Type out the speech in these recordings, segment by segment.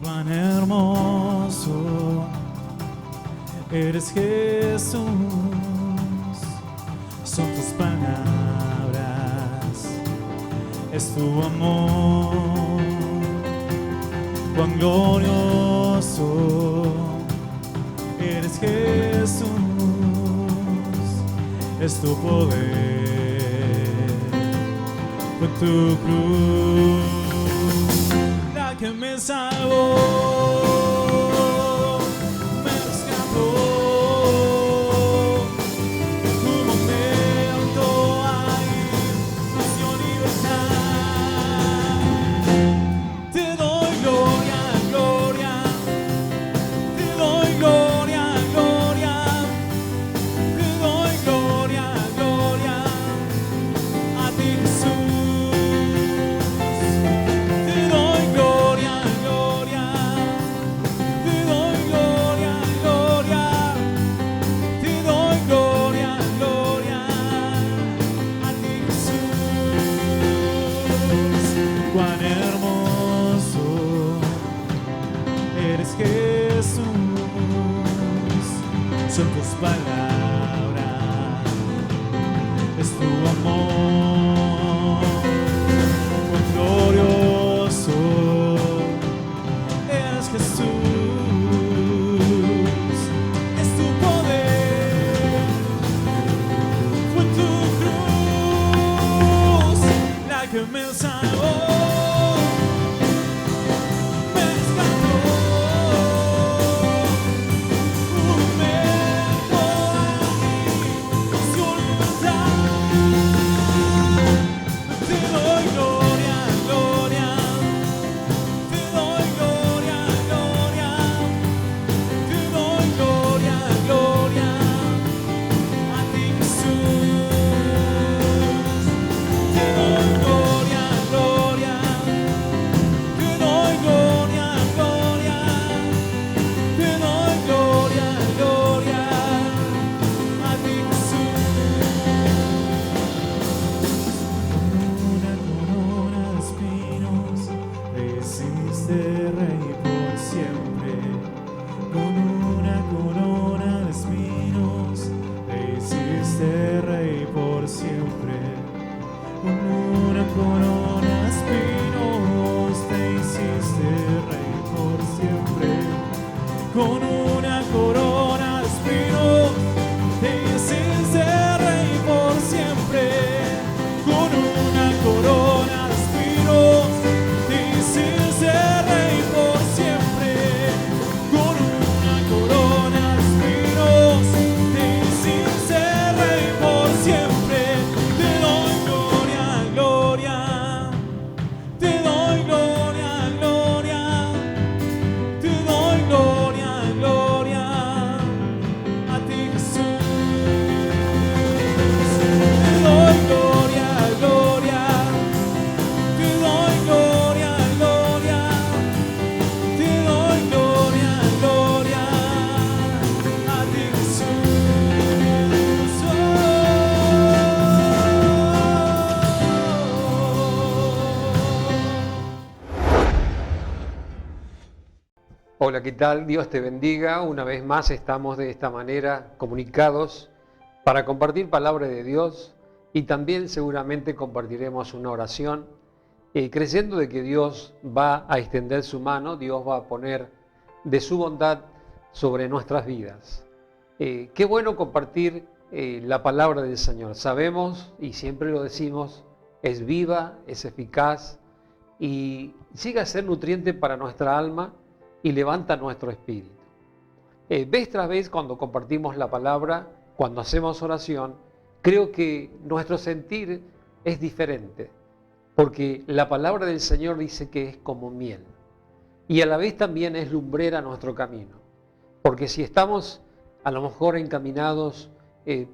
Cuán hermoso eres, Jesús, son tus palabras, es tu amor. Cuán glorioso eres, Jesús, es tu poder. Fue tu cruz la que me salvó, me rescató. En tu momento hay nació libertad. Te doy gloria, gloria, te doy gloria, gloria, te doy gloria, gloria a ti, Jesús. Te doy gloria, gloria, te doy gloria, gloria, te doy gloria, gloria a ti, Jesús. Cuán hermoso eres, Jesús, son tus palabras, es tu amor. Cuán glorioso eres, Jesús, es tu poder. Fue tu cruz la que me salvó, me rescató. Un momento ahí nació libertad. Te doy gloria, gloria, te doy gloria, gloria, te doy gloria, gloria a ti, Jesús. Te doy gloria, gloria, te doy gloria, gloria, te doy gloria, gloria a ti, Jesús. Una corona de espinos te hiciste rey por siempre. Con una corona de espinos te hiciste rey por siempre. Con una corona de espinos te hiciste rey por siempre. Con una corona de espinos te hiciste rey por siempre. Con una corona de espinos te hiciste rey por siempre. Con una corona de espinos te hiciste rey por siempre. Te doy gloria, gloria, te doy gloria, gloria, te doy gloria, gloria a ti, Jesús. Te doy gloria, gloria, te doy gloria, gloria, te doy gloria, gloria a ti, Hola, ¿qué tal? Dios te bendiga. Una vez más estamos de esta manera comunicados para compartir palabra de Dios y también seguramente compartiremos una oración, creyendo de que Dios va a extender su mano, Dios va a poner de su bondad sobre nuestras vidas. Qué bueno compartir la palabra del Señor. Sabemos, y siempre lo decimos, es viva, es eficaz y llega a ser nutriente para nuestra alma y levanta nuestro espíritu. Vez tras vez, cuando compartimos la palabra, cuando hacemos oración, creo que nuestro sentir es diferente, porque la palabra del Señor dice que es como miel y a la vez también es lumbrera nuestro camino, porque si estamos a lo mejor encaminados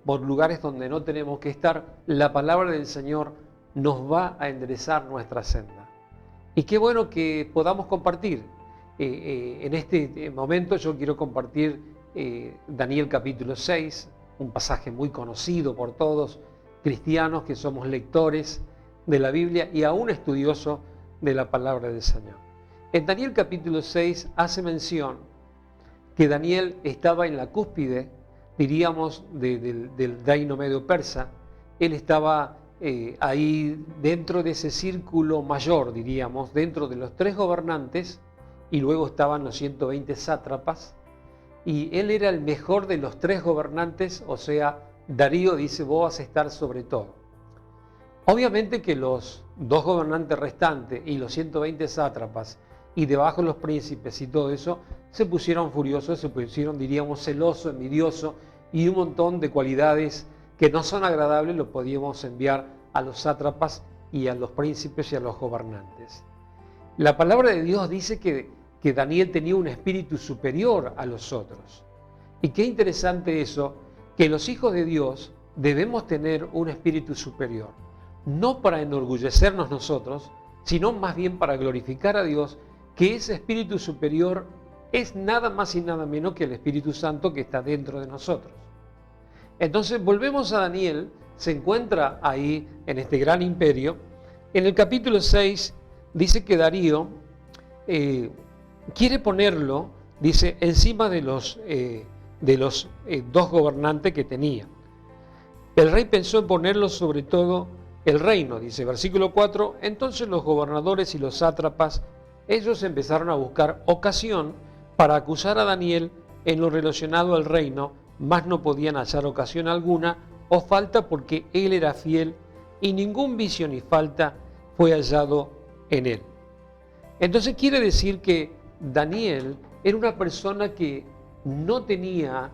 por lugares donde no tenemos que estar, la palabra del Señor nos va a enderezar nuestra senda. Y qué bueno que podamos compartir. En este momento yo quiero compartir Daniel capítulo 6, un pasaje muy conocido por todos, cristianos que somos lectores de la Biblia y aún estudiosos de la palabra del Señor. En Daniel capítulo 6 hace mención que Daniel estaba en la cúspide, diríamos, del reino medio persa. Él estaba ahí dentro de ese círculo mayor, diríamos, dentro de los 3 gobernantes, y luego estaban los 120 sátrapas, y él era el mejor de los 3 gobernantes, o sea, Darío dice, vos vas a estar sobre todo. Obviamente que los 2 gobernantes restantes y los 120 sátrapas, y debajo los príncipes y todo eso, se pusieron furiosos, se pusieron, diríamos, celosos, envidiosos, y un montón de cualidades que no son agradables lo podíamos enviar a los sátrapas y a los príncipes y a los gobernantes. La palabra de Dios dice que Daniel tenía un espíritu superior a los otros. Y qué interesante eso, que los hijos de Dios debemos tener un espíritu superior, no para enorgullecernos nosotros, sino más bien para glorificar a Dios, que ese espíritu superior es nada más y nada menos que el Espíritu Santo que está dentro de nosotros. Entonces volvemos a Daniel, se encuentra ahí en este gran imperio. En el capítulo 6 dice que Darío quiere ponerlo, dice, encima de los 2 gobernantes que tenía. El rey pensó en ponerlo sobre todo el reino, dice versículo 4, entonces los gobernadores y los sátrapas, ellos empezaron a buscar ocasión para acusar a Daniel en lo relacionado al reino, mas no podían hallar ocasión alguna o falta porque él era fiel y ningún vicio ni falta fue hallado en él. Entonces quiere decir que Daniel era una persona que no tenía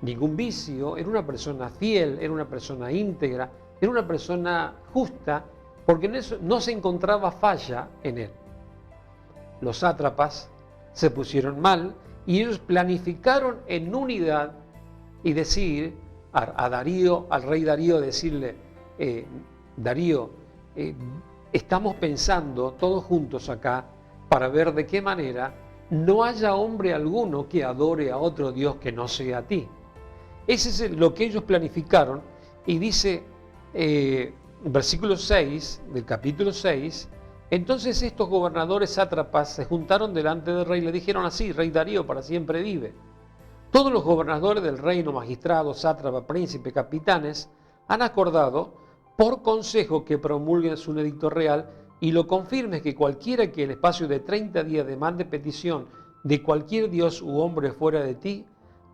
ningún vicio, era una persona fiel, era una persona íntegra, era una persona justa, porque en eso no se encontraba falla en él. Los sátrapas se pusieron mal y ellos planificaron en unidad y decir a Darío, al rey Darío, decirle, Darío, estamos pensando todos juntos acá para ver de qué manera no haya hombre alguno que adore a otro Dios que no sea a ti. Ese es lo que ellos planificaron, y dice versículo 6 del capítulo 6, entonces estos gobernadores sátrapas se juntaron delante del rey y le dijeron así, rey Darío para siempre vive. Todos los gobernadores del reino, magistrados, sátrapas, príncipes, capitanes, han acordado por consejo que promulgues un edicto real y lo confirmes que cualquiera que en el espacio de 30 días demande petición de cualquier dios u hombre fuera de ti,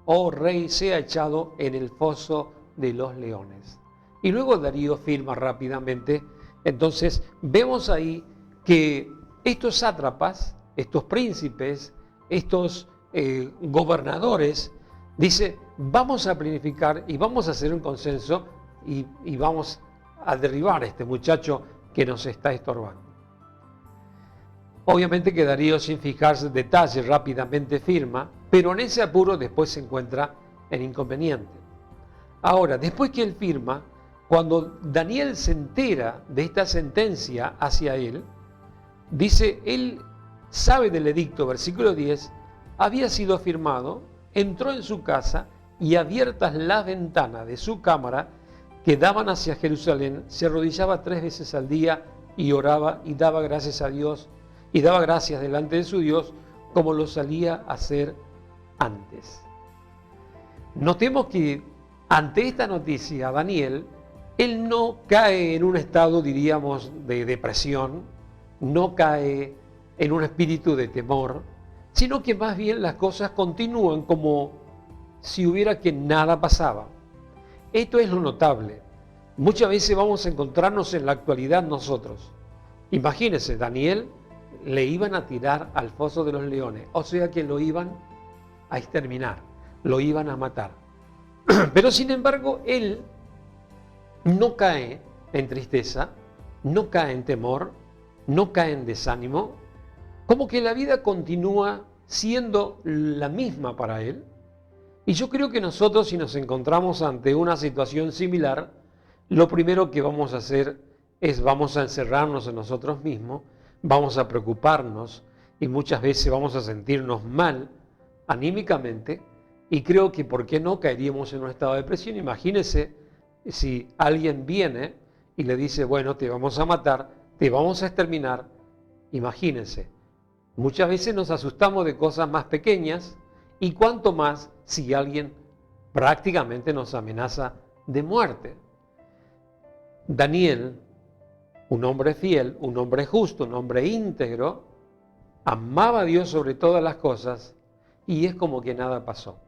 oh rey, sea echado en el foso de los leones. Y luego Darío firma rápidamente. Entonces vemos ahí que estos sátrapas, estos príncipes, estos gobernadores, dice, vamos a planificar y vamos a hacer un consenso y vamos a derribar a este muchacho que nos está estorbando. Obviamente que Darío, sin fijarse en detalles, rápidamente firma, pero en ese apuro después se encuentra el inconveniente. Ahora, después que él firma, cuando Daniel se entera de esta sentencia hacia él, dice, él sabe del edicto, versículo 10, había sido firmado, entró en su casa y abiertas las ventanas de su cámara que daban hacia Jerusalén, se arrodillaba 3 veces al día y oraba y daba gracias a Dios y daba gracias delante de su Dios como lo solía hacer antes. Notemos que ante esta noticia Daniel, él no cae en un estado, diríamos, de depresión, no cae en un espíritu de temor, sino que más bien las cosas continúan como si hubiera que nada pasaba. Esto es lo notable. Muchas veces vamos a encontrarnos en la actualidad nosotros. Imagínense, Daniel le iban a tirar al foso de los leones, o sea que lo iban a exterminar, lo iban a matar. Pero sin embargo, él no cae en tristeza, no cae en temor, no cae en desánimo, como que la vida continúa siendo la misma para él. Y yo creo que nosotros, si nos encontramos ante una situación similar, lo primero que vamos a hacer es vamos a encerrarnos en nosotros mismos, vamos a preocuparnos y muchas veces vamos a sentirnos mal anímicamente, y creo que ¿por qué no caeríamos en un estado de depresión? Imagínese si alguien viene y le dice, bueno, te vamos a matar, te vamos a exterminar. Imagínense, Muchas veces nos asustamos de cosas más pequeñas y cuanto más si alguien prácticamente nos amenaza de muerte. Daniel, un hombre fiel, un hombre justo, un hombre íntegro, amaba a Dios sobre todas las cosas y es como que nada pasó.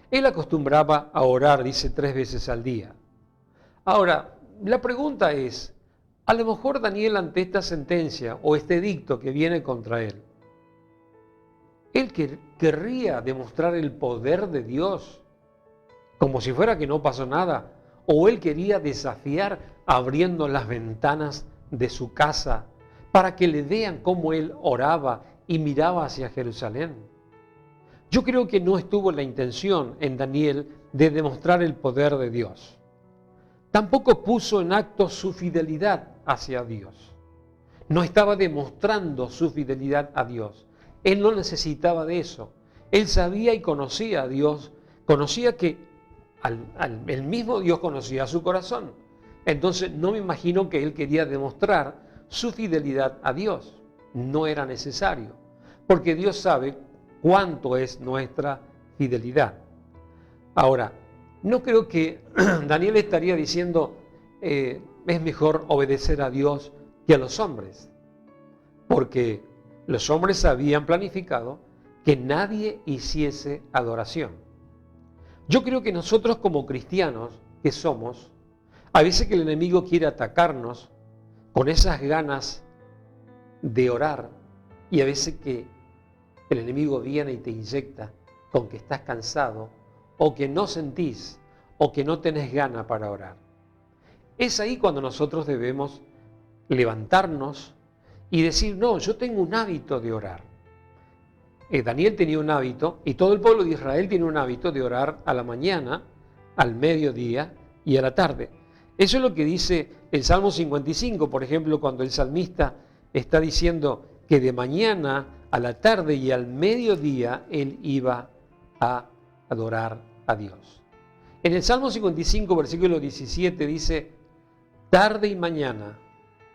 Él acostumbraba a orar, dice, 3 veces al día. Ahora, la pregunta es, a lo mejor Daniel ante esta sentencia o este edicto que viene contra él, él querría demostrar el poder de Dios como si fuera que no pasó nada, o él quería desafiar abriendo las ventanas de su casa para que le vean cómo él oraba y miraba hacia Jerusalén. Yo creo que no estuvo la intención en Daniel de demostrar el poder de Dios. Tampoco puso en acto su fidelidad hacia Dios. No estaba demostrando su fidelidad a Dios. Él no necesitaba de eso. Él sabía y conocía a Dios, conocía que el mismo Dios conocía su corazón. Entonces no me imagino que él quería demostrar su fidelidad a Dios. No era necesario, porque Dios sabe cuánto es nuestra fidelidad. Ahora, no creo que Daniel estaría diciendo es mejor obedecer a Dios que a los hombres, porque los hombres habían planificado que nadie hiciese adoración. Yo creo que nosotros como cristianos que somos, a veces que el enemigo quiere atacarnos con esas ganas de orar y a veces que el enemigo viene y te inyecta con que estás cansado o que no sentís o que no tenés gana para orar. Es ahí cuando nosotros debemos levantarnos y decir, no, yo tengo un hábito de orar. Daniel tenía un hábito, y todo el pueblo de Israel tiene un hábito de orar a la mañana, al mediodía y a la tarde. Eso es lo que dice el Salmo 55, por ejemplo, cuando el salmista está diciendo que de mañana a la tarde y al mediodía él iba a adorar a Dios. En el Salmo 55, versículo 17 dice, tarde y mañana,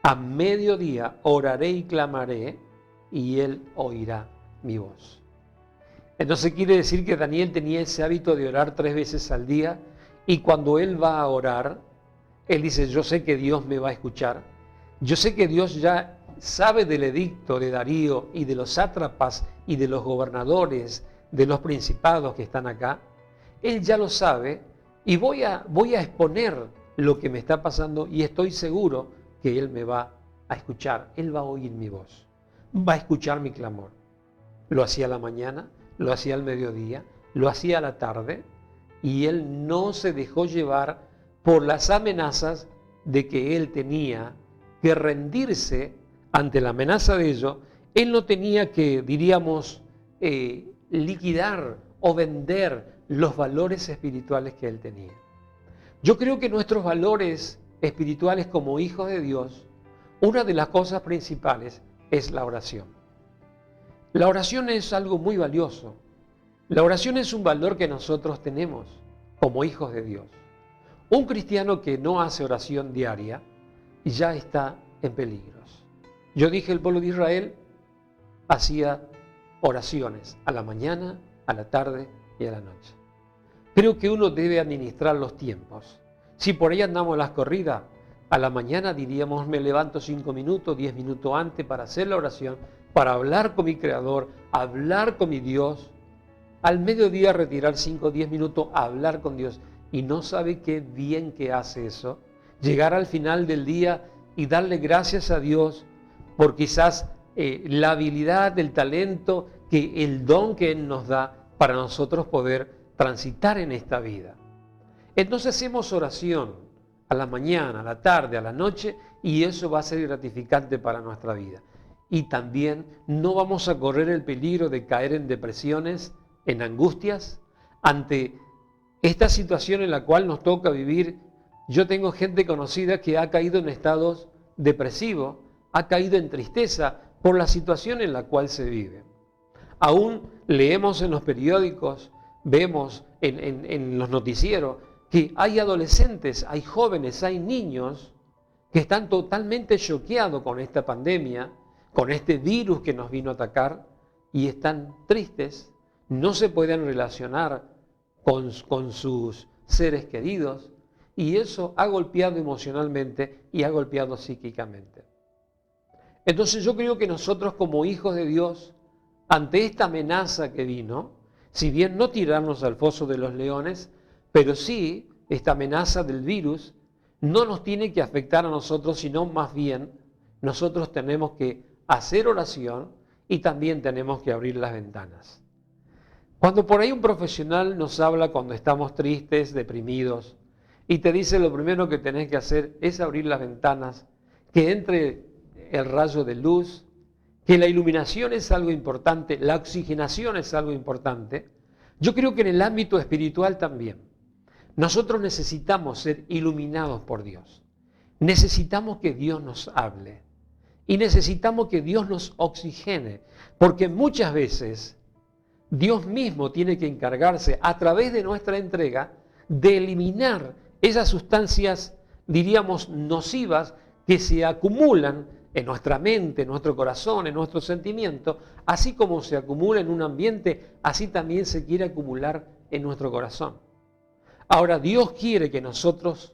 a mediodía oraré y clamaré, y él oirá mi voz. Entonces quiere decir que Daniel tenía ese hábito de orar 3 veces al día, y cuando él va a orar, él dice, yo sé que Dios me va a escuchar, yo sé que Dios ya sabe del edicto de Darío y de los sátrapas y de los gobernadores, de los principados que están acá, él ya lo sabe, y voy a exponer lo que me está pasando y estoy seguro que él me va a escuchar, él va a oír mi voz, va a escuchar mi clamor. Lo hacía a la mañana, lo hacía al mediodía, lo hacía a la tarde, y él no se dejó llevar por las amenazas de que él tenía que rendirse ante la amenaza de ello. Él no tenía que, diríamos, liquidar o vender los valores espirituales que él tenía. Yo creo que nuestros valores espirituales como hijos de Dios, una de las cosas principales es la oración. La oración es algo muy valioso. La oración es un valor que nosotros tenemos como hijos de Dios. Un cristiano que no hace oración diaria ya está en peligros. Yo dije, el pueblo de Israel hacía oraciones a la mañana, a la tarde y a la noche. Creo que uno debe administrar los tiempos. Si por ahí andamos las corridas, a la mañana diríamos, me levanto 5 minutos, 10 minutos antes para hacer la oración, para hablar con mi Creador, hablar con mi Dios. Al mediodía retirar 5 o 10 minutos a hablar con Dios. Y no sabe qué bien que hace eso. Llegar al final del día y darle gracias a Dios por quizás la habilidad, el talento, el don que Él nos da para nosotros poder transitar en esta vida. Entonces hacemos oración a la mañana, a la tarde, a la noche, y eso va a ser gratificante para nuestra vida. Y también no vamos a correr el peligro de caer en depresiones, en angustias, ante esta situación en la cual nos toca vivir. Yo tengo gente conocida que ha caído en estados depresivos, ha caído en tristeza por la situación en la cual se vive. Aún leemos en los periódicos, vemos en los noticieros que hay adolescentes, hay jóvenes, hay niños que están totalmente choqueados con esta pandemia, con este virus que nos vino a atacar y están tristes, no se pueden relacionar con sus seres queridos y eso ha golpeado emocionalmente y ha golpeado psíquicamente. Entonces yo creo que nosotros como hijos de Dios, ante esta amenaza que vino, si bien no tirarnos al foso de los leones, pero sí esta amenaza del virus no nos tiene que afectar a nosotros, sino más bien nosotros tenemos que hacer oración y también tenemos que abrir las ventanas. Cuando por ahí un profesional nos habla cuando estamos tristes, deprimidos, y te dice lo primero que tenés que hacer es abrir las ventanas, que entre el rayo de luz, que la iluminación es algo importante, la oxigenación es algo importante, yo creo que en el ámbito espiritual también. Nosotros necesitamos ser iluminados por Dios. Necesitamos que Dios nos hable. Y necesitamos que Dios nos oxigene. Porque muchas veces Dios mismo tiene que encargarse, a través de nuestra entrega, de eliminar esas sustancias, diríamos, nocivas que se acumulan en nuestra mente, en nuestro corazón, en nuestro sentimiento, así como se acumula en un ambiente, así también se quiere acumular en nuestro corazón. Ahora, Dios quiere que nosotros,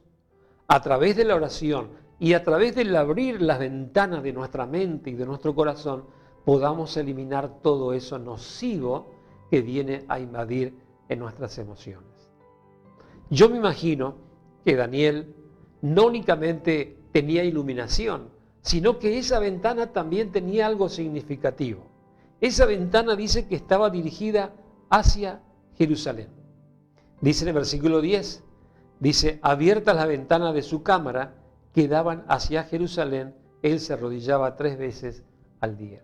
a través de la oración y a través del abrir las ventanas de nuestra mente y de nuestro corazón, podamos eliminar todo eso nocivo que viene a invadir en nuestras emociones. Yo me imagino que Daniel no únicamente tenía iluminación, sino que esa ventana también tenía algo significativo. Esa ventana dice que estaba dirigida hacia Jerusalén. Dice en el versículo 10, dice, abiertas las ventanas de su cámara que daban hacia Jerusalén, él se arrodillaba 3 veces al día.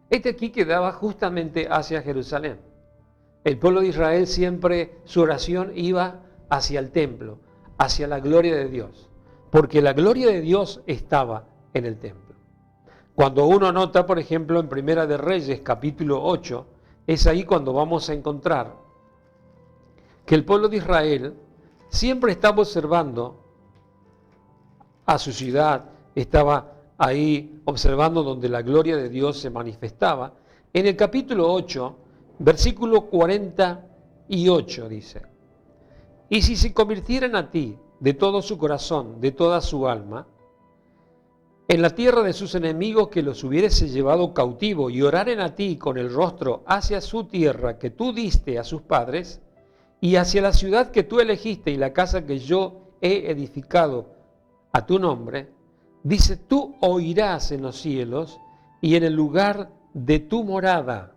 Este aquí quedaba justamente hacia Jerusalén. El pueblo de Israel siempre, su oración iba hacia el templo, hacia la gloria de Dios, porque la gloria de Dios estaba en el templo. Cuando uno nota, por ejemplo, en Primera de Reyes, capítulo 8, es ahí cuando vamos a encontrar que el pueblo de Israel siempre estaba observando a su ciudad, estaba ahí observando donde la gloria de Dios se manifestaba. En el capítulo 8, versículo 48 dice, y si se convirtieran a ti de todo su corazón, de toda su alma, en la tierra de sus enemigos que los hubiese llevado cautivo y oraren a ti con el rostro hacia su tierra que tú diste a sus padres, y hacia la ciudad que tú elegiste y la casa que yo he edificado a tu nombre, dice, tú oirás en los cielos y en el lugar de tu morada.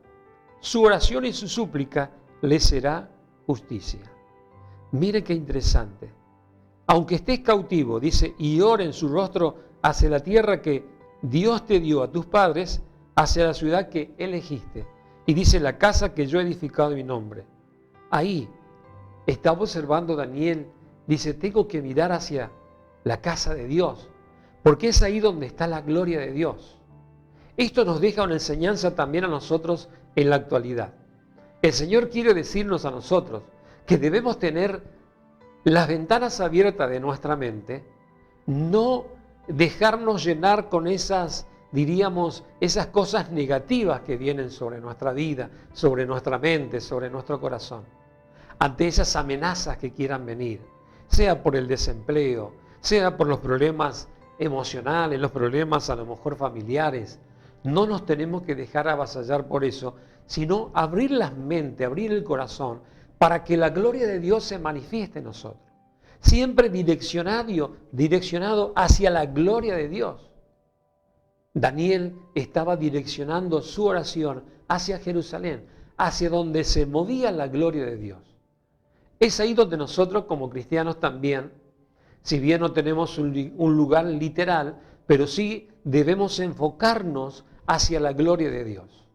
Su oración y su súplica le será justicia. Mire qué interesante. Aunque estés cautivo, dice, y ore en su rostro hacia la tierra que Dios te dio a tus padres, hacia la ciudad que elegiste. Y dice, la casa que yo he edificado en mi nombre. Ahí estaba observando Daniel, dice, tengo que mirar hacia la casa de Dios, porque es ahí donde está la gloria de Dios. Esto nos deja una enseñanza también a nosotros en la actualidad. El Señor quiere decirnos a nosotros que debemos tener las ventanas abiertas de nuestra mente, no dejarnos llenar con esas, diríamos, esas cosas negativas que vienen sobre nuestra vida, sobre nuestra mente, sobre nuestro corazón. Ante esas amenazas que quieran venir, sea por el desempleo, sea por los problemas emocionales, los problemas a lo mejor familiares, no nos tenemos que dejar avasallar por eso, sino abrir la mente, abrir el corazón, para que la gloria de Dios se manifieste en nosotros. Siempre direccionado hacia la gloria de Dios. Daniel estaba direccionando su oración hacia Jerusalén, hacia donde se movía la gloria de Dios. Es ahí donde nosotros como cristianos también, si bien no tenemos un lugar literal, pero sí debemos enfocarnos hacia la gloria de Dios.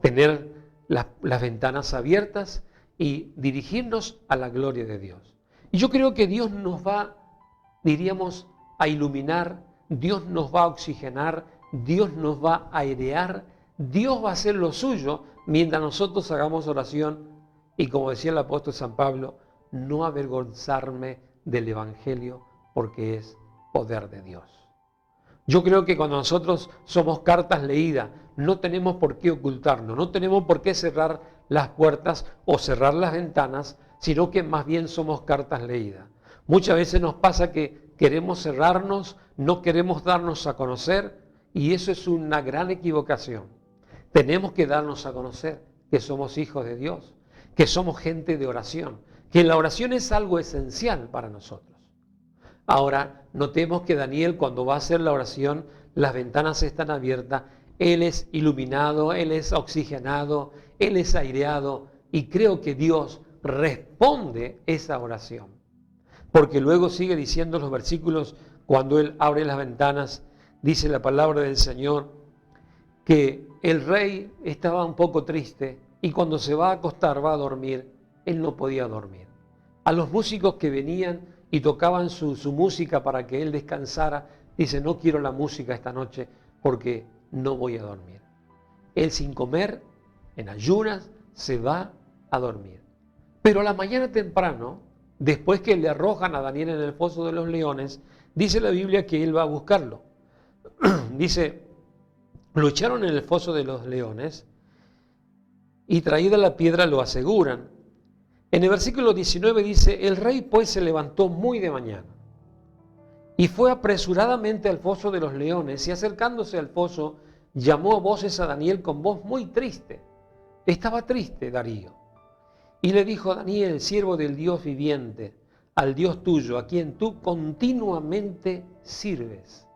Tener las ventanas abiertas y dirigirnos a la gloria de Dios. Y yo creo que Dios nos va, diríamos, a iluminar, Dios nos va a oxigenar, Dios nos va a airear, Dios va a hacer lo suyo mientras nosotros hagamos oración y, como decía el apóstol San Pablo, no avergonzarme del Evangelio porque es poder de Dios. Yo creo que cuando nosotros somos cartas leídas, no tenemos por qué ocultarnos, no tenemos por qué cerrar las puertas o cerrar las ventanas, sino que más bien somos cartas leídas. Muchas veces nos pasa que queremos cerrarnos, no queremos darnos a conocer, y eso es una gran equivocación. Tenemos que darnos a conocer que somos hijos de Dios, que somos gente de oración, que la oración es algo esencial para nosotros. Ahora, notemos que Daniel, cuando va a hacer la oración, las ventanas están abiertas, él es iluminado, él es oxigenado, él es aireado, y creo que Dios responde esa oración. Porque luego sigue diciendo los versículos, cuando él abre las ventanas, dice la palabra del Señor, que el rey estaba un poco triste, y cuando se va a acostar, va a dormir, él no podía dormir. A los músicos que venían y tocaban su música para que él descansara, dice, no quiero la música esta noche porque no voy a dormir. Él sin comer, en ayunas, se va a dormir. Pero a la mañana temprano, después que le arrojan a Daniel en el foso de los leones, dice la Biblia que él va a buscarlo. Dice, lo echaron en el foso de los leones y traída la piedra lo aseguran. En el versículo 19 dice, el rey pues se levantó muy de mañana y fue apresuradamente al foso de los leones y acercándose al foso llamó a voces a Daniel con voz muy triste. Estaba triste Darío. Y le dijo, Daniel, siervo del Dios viviente, al Dios tuyo, a quien tú continuamente sirves.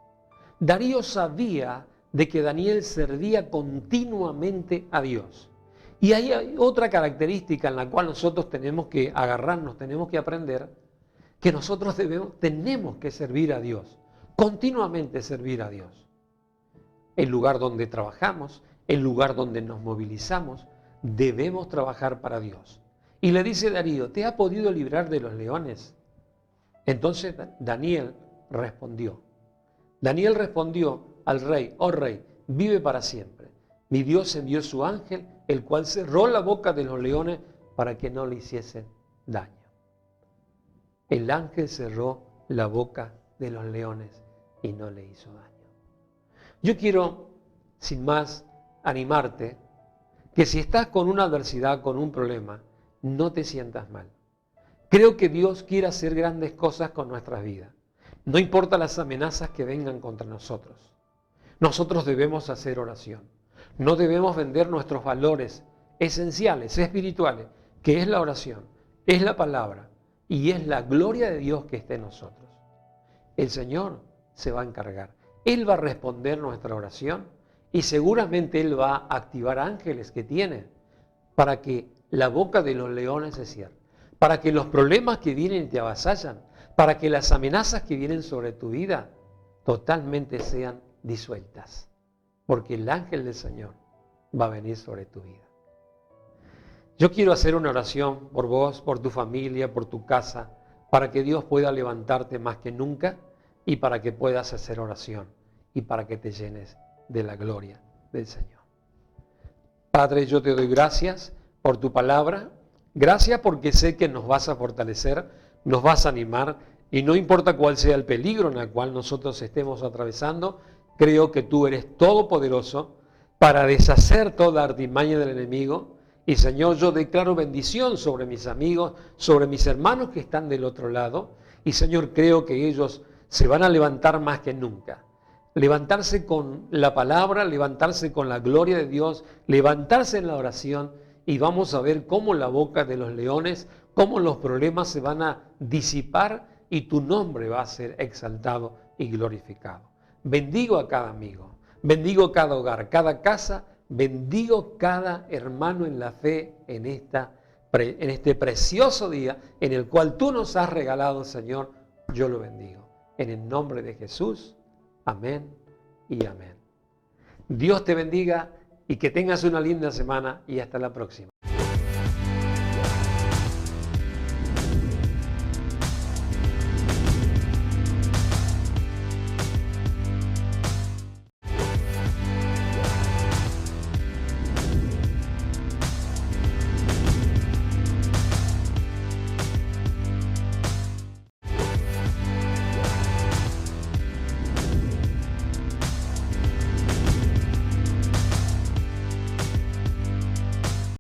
Darío sabía de que Daniel servía continuamente a Dios. Y hay otra característica en la cual nosotros tenemos que agarrarnos, tenemos que aprender, que nosotros tenemos que servir a Dios, continuamente servir a Dios. El lugar donde trabajamos, el lugar donde nos movilizamos, debemos trabajar para Dios. Y le dice Darío, ¿te ha podido librar de los leones? Entonces Daniel respondió. Daniel respondió al rey, oh rey, vive para siempre. Mi Dios envió su ángel, el cual cerró la boca de los leones para que no le hiciesen daño. El ángel cerró la boca de los leones y no le hizo daño. Yo quiero, sin más, animarte que si estás con una adversidad, con un problema, no te sientas mal. Creo que Dios quiere hacer grandes cosas con nuestras vidas. No importa las amenazas que vengan contra nosotros. Nosotros debemos hacer oración. No debemos vender nuestros valores esenciales, espirituales, que es la oración, es la palabra y es la gloria de Dios que esté en nosotros. El Señor se va a encargar. Él va a responder nuestra oración y seguramente Él va a activar ángeles que tiene para que la boca de los leones se cierre, para que los problemas que vienen te avasallan, para que las amenazas que vienen sobre tu vida totalmente sean disueltas. Porque el ángel del Señor va a venir sobre tu vida. Yo quiero hacer una oración por vos, por tu familia, por tu casa, para que Dios pueda levantarte más que nunca y para que puedas hacer oración y para que te llenes de la gloria del Señor. Padre, yo te doy gracias por tu palabra. Gracias porque sé que nos vas a fortalecer, nos vas a animar y no importa cuál sea el peligro en el cual nosotros estemos atravesando, creo que tú eres todopoderoso para deshacer toda artimaña del enemigo. Y Señor, yo declaro bendición sobre mis amigos, sobre mis hermanos que están del otro lado. Y Señor, creo que ellos se van a levantar más que nunca. Levantarse con la palabra, levantarse con la gloria de Dios, levantarse en la oración. Y vamos a ver cómo la boca de los leones, cómo los problemas se van a disipar y tu nombre va a ser exaltado y glorificado. Bendigo a cada amigo, bendigo cada hogar, cada casa, bendigo cada hermano en la fe en este precioso día en el cual tú nos has regalado, Señor. Yo lo bendigo. En el nombre de Jesús, amén y amén. Dios te bendiga y que tengas una linda semana y hasta la próxima.